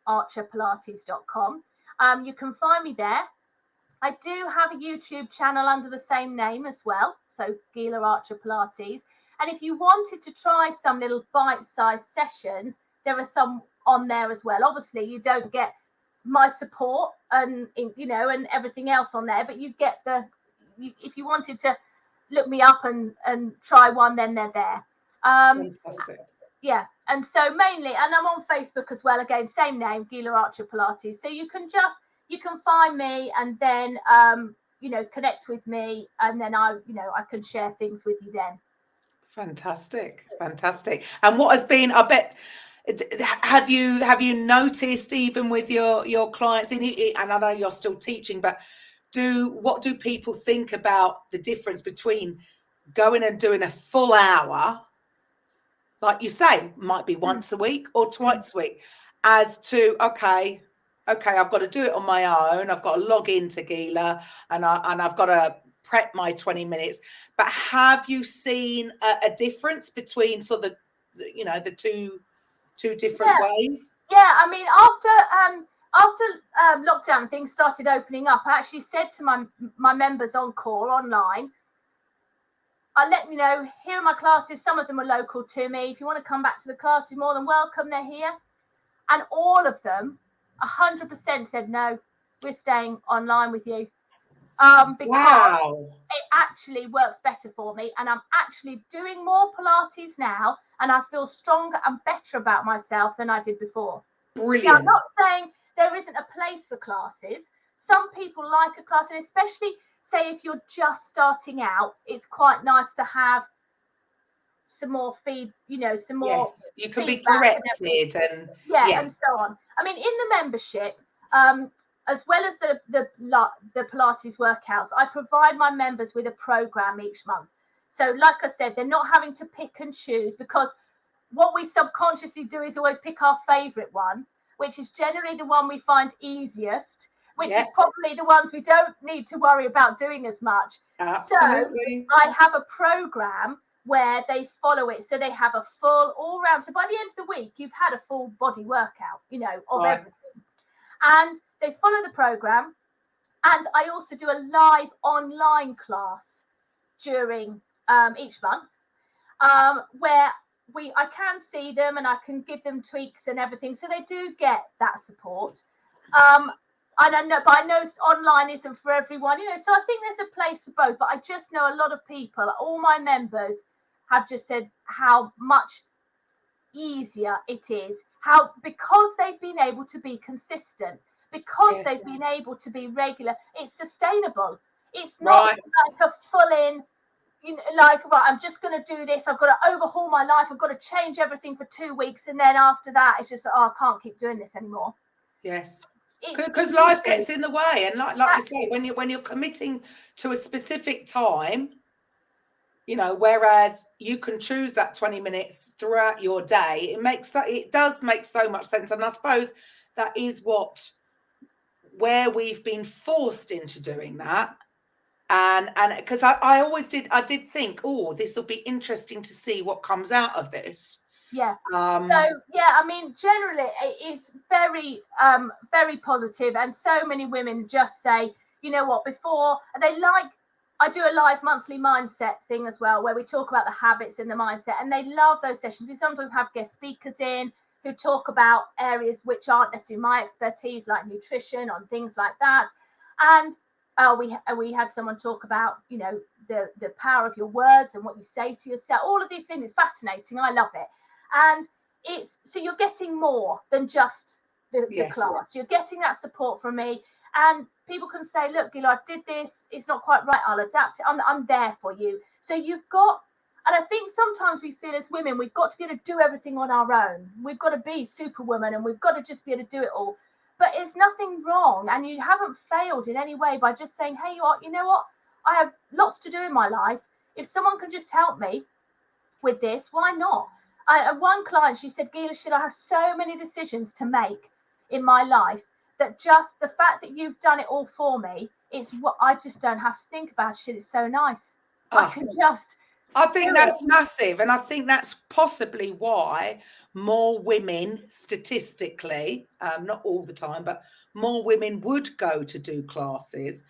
ArcherPilates.com. You can find me there. I do have a YouTube channel under the same name as well, so Gila Archer Pilates. And if you wanted to try some little bite-sized sessions, there are some on there as well. Obviously, you don't get my support and everything else on there, but you get if you wanted to look me up and try one, then they're there. Fantastic. Yeah, and so mainly, and I'm on Facebook as well. Again, same name, Gila Archer Pilates. So you can find me and then connect with me, and then I can share things with you then. Fantastic. And what has been, I bet, have you noticed even with your clients, and I know you're still teaching, but what do people think about the difference between going and doing a full hour, like you say, might be once a week or twice a week, as to okay, I've got to do it on my own. I've got to log into Gila and I've got to prep my 20 minutes. But have you seen a difference between sort of the two different ways? Yeah, after lockdown, things started opening up. I actually said to my members on Core online, I'll let you know, here are my classes. Some of them are local to me. If you want to come back to the class, you're more than welcome. They're here. And all of them, 100% said, no, we're staying online with you. Because actually works better for me, and I'm actually doing more Pilates now, and I feel stronger and better about myself than I did before. Brilliant. Now, I'm not saying there isn't a place for classes. Some people like a class, and especially say if you're just starting out, it's quite nice to have some more some more Yes, you can be feedback corrected and and so on. I mean, in the membership, as well as the Pilates workouts, I provide my members with a program each month. So, like I said, they're not having to pick and choose, because what we subconsciously do is always pick our favorite one, which is generally the one we find easiest, which is probably the ones we don't need to worry about doing as much. Absolutely. So I have a program where they follow it. So they have a full all round. So by the end of the week, you've had a full body workout, of everything. And they follow the program. And I also do a live online class during each month, where I can see them and I can give them tweaks and everything. So they do get that support. I don't know, but I know online isn't for everyone, so I think there's a place for both. But I just know a lot of people, all my members have just said how much easier it is, because they've been able to be consistent, because they've been able to be regular, it's sustainable. It's not like a full in, right, I'm just going to do this. I've got to overhaul my life. I've got to change everything for 2 weeks. And then after that, it's just, I can't keep doing this anymore. Yes. Because life gets in the way. And like you say, when you're committing to a specific time, whereas you can choose that 20 minutes throughout your day, it does make so much sense. And I suppose that is where we've been forced into doing that. And because I did think, this will be interesting to see what comes out of this. Yeah. I mean, generally it is very, very positive. And so many women just say, before I do a live monthly mindset thing as well, where we talk about the habits and the mindset, and they love those sessions. We sometimes have guest speakers in who talk about areas which aren't necessarily my expertise, like nutrition, on things like that. And we had someone talk about, the power of your words and what you say to yourself. All of these things is fascinating. I love it. And so you're getting more than just the class. You're getting that support from me. And people can say, look, Gila, I did this. It's not quite right. I'll adapt it. I'm there for you. So you've got, and I think sometimes we feel as women, we've got to be able to do everything on our own. We've got to be superwoman and we've got to just be able to do it all. But there's nothing wrong, and you haven't failed in any way by just saying, hey, you know what? I have lots to do in my life. If someone can just help me with this, why not? One client, she said, Gila, I have so many decisions to make in my life that just the fact that you've done it all for me, it's what I just don't have to think about shit. It's so nice. I think that's massive. And I think that's possibly why more women, statistically, not all the time, but more women would go to do classes.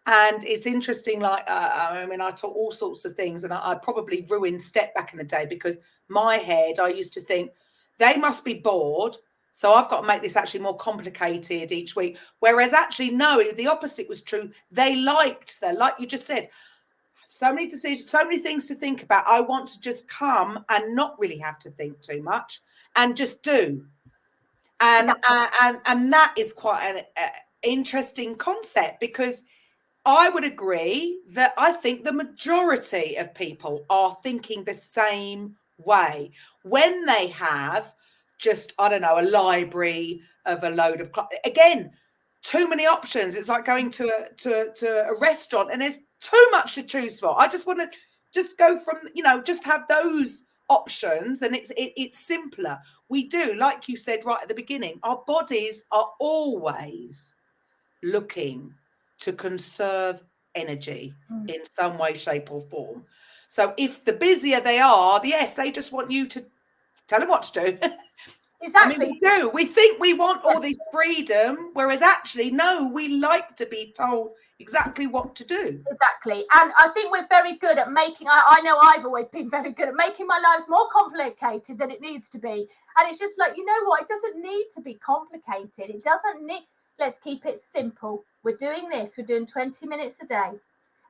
And it's interesting, I taught all sorts of things, and I probably ruined step back in the day, because my head, I used to think they must be bored, so I've got to make this actually more complicated each week. Whereas actually, no, the opposite was true. They like you just said, so many decisions, so many things to think about. I want to just come and not really have to think too much and just do. And that is quite an interesting concept, because I would agree that I think the majority of people are thinking the same way when they have just, I don't know, a library of a load of, again, too many options. It's like going to a restaurant and there's too much to choose for. I just want to just go from, just have those options, and it's simpler. We do, like you said right at the beginning, our bodies are always looking to conserve energy in some way, shape or form. So if the busier they are, they just want you to tell them what to do. Exactly. I mean, we do. We think we want all this freedom, whereas actually, no, we like to be told exactly what to do. Exactly. And I think we're very good at making, I know I've always been very good at making my lives more complicated than it needs to be. And it's just like, you know what? It doesn't need to be complicated. It doesn't need, let's keep it simple. We're doing this. We're doing 20 minutes a day.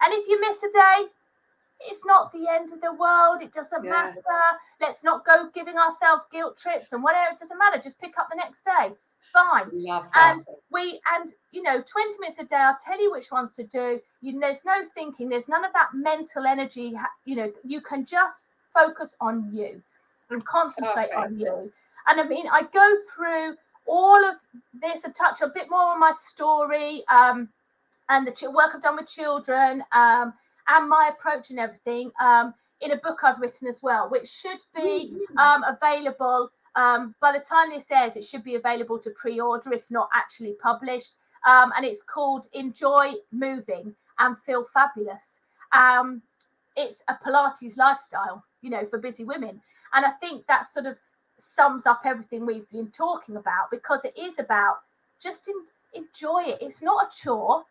And if you miss a day, it's not the end of the world. It doesn't matter. Let's not go giving ourselves guilt trips and whatever. It doesn't matter. Just pick up the next day. It's fine. Love that. And 20 minutes a day, I'll tell you which ones to do. There's no thinking. There's none of that mental energy. You can just focus on you and concentrate on you. And I mean, I go through all of this and touch a bit more on my story and the work I've done with children and my approach and everything in a book I've written as well, which should be available. By the time this airs, it should be available to pre-order, if not actually published. And it's called Enjoy Moving and Feel Fabulous. It's a Pilates lifestyle, for busy women. And I think that sort of sums up everything we've been talking about, because it is about just enjoy it. It's not a chore.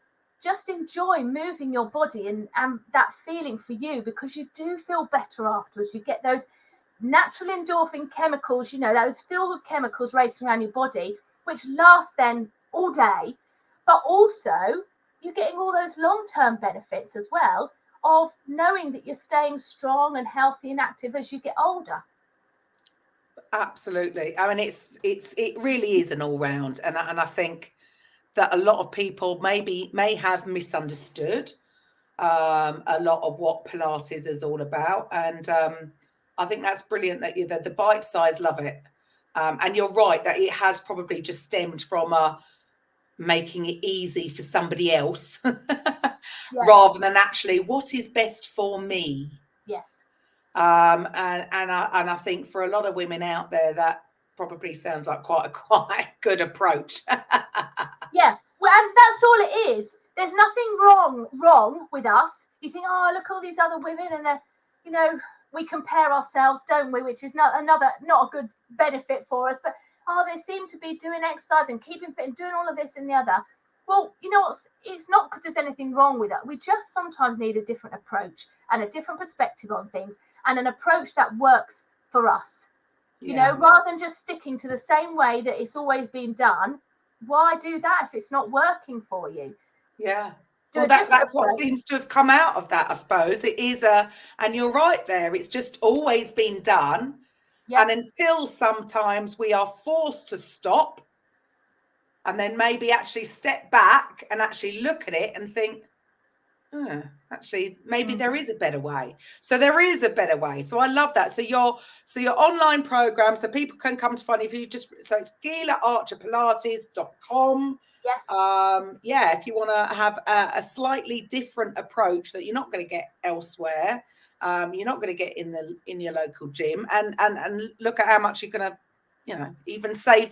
Just enjoy moving your body and that feeling for you, because you do feel better afterwards. You get those natural endorphin chemicals, those feel-good chemicals racing around your body, which last then all day. But also you're getting all those long-term benefits as well of knowing that you're staying strong and healthy and active as you get older. Absolutely. I mean, it really is an all-round, and I think that a lot of people may have misunderstood a lot of what Pilates is all about. And I think that's brilliant that the bite size love it. And you're right that it has probably just stemmed from making it easy for somebody else rather than actually what is best for me. Yes. And I think for a lot of women out there, that probably sounds like quite a good approach. Yeah, well, and that's all it is. There's nothing wrong with us. You think, oh, look, all these other women, and we compare ourselves, don't we? Which is not a good benefit for us. But they seem to be doing exercise and keeping fit and doing all of this and the other. Well, it's not because there's anything wrong with it. We just sometimes need a different approach and a different perspective on things, and an approach that works for us. Rather than just sticking to the same way that it's always been done. Why do that if it's not working for you? Yeah. Well, that's what seems to have come out of that, I suppose. It is and you're right there. It's just always been done. Yeah. And until sometimes we are forced to stop and then maybe actually step back and actually look at it and think, actually, maybe there is a better way. So there is a better way. So I love that. So your online program, so people can come to find you. So it's GilaArcherPilates.com. Yes. If you want to have a slightly different approach that you're not going to get elsewhere, you're not going to get in your local gym, and look at how much you're going to, even save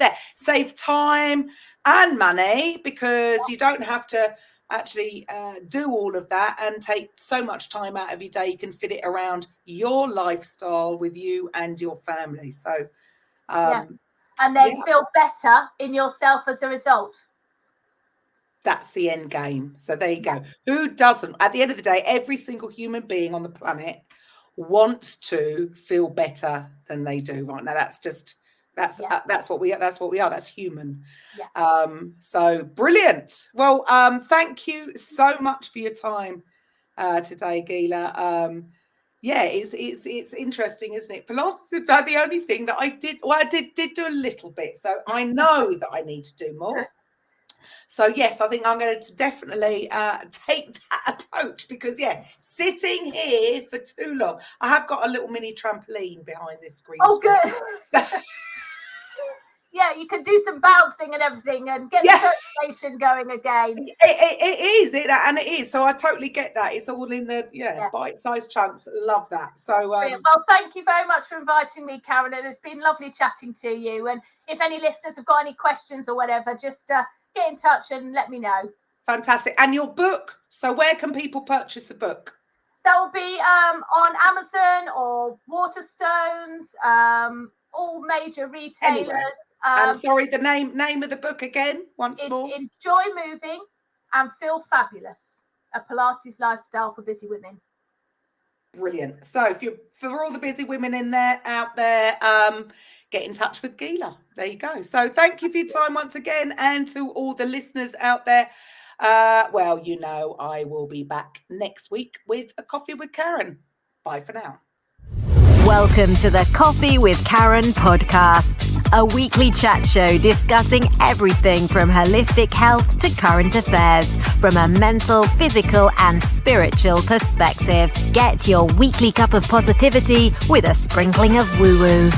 time and money, because you don't have to actually do all of that and take so much time out of your day. You can fit it around your lifestyle with you and your family. So and then feel better in yourself as a result. That's the end game. So there you go. Who doesn't? At the end of the day, every single human being on the planet wants to feel better than they do right now. That's what we are. That's what we are. That's human. Yeah. So brilliant. Well, thank you so much for your time today, Gila. It's interesting, isn't it? Pilates is about the only thing that I did. Well, I did do a little bit, so I know that I need to do more. So yes, I think I'm going to definitely take that approach, because sitting here for too long. I have got a little mini trampoline behind this screen. Oh, good. Yeah, you can do some bouncing and everything and get the circulation going again. It is. So I totally get that. It's all in the bite-sized chunks. Love that. So well, thank you very much for inviting me, Karen. And it's been lovely chatting to you. And if any listeners have got any questions or whatever, just get in touch and let me know. Fantastic. And your book. So where can people purchase the book? That will be on Amazon or Waterstones, all major retailers. Anywhere. And sorry, the name of the book again, once more. Enjoy Moving and Feel Fabulous, a Pilates lifestyle for busy women. Brilliant. So for all the busy women out there, get in touch with Gila. There you go. So thank you for your time once again, and to all the listeners out there. Well, I will be back next week with a coffee with Karen. Bye for now. Welcome to the Coffee with Karen podcast, a weekly chat show discussing everything from holistic health to current affairs from a mental, physical and spiritual perspective. Get your weekly cup of positivity with a sprinkling of woo-woo.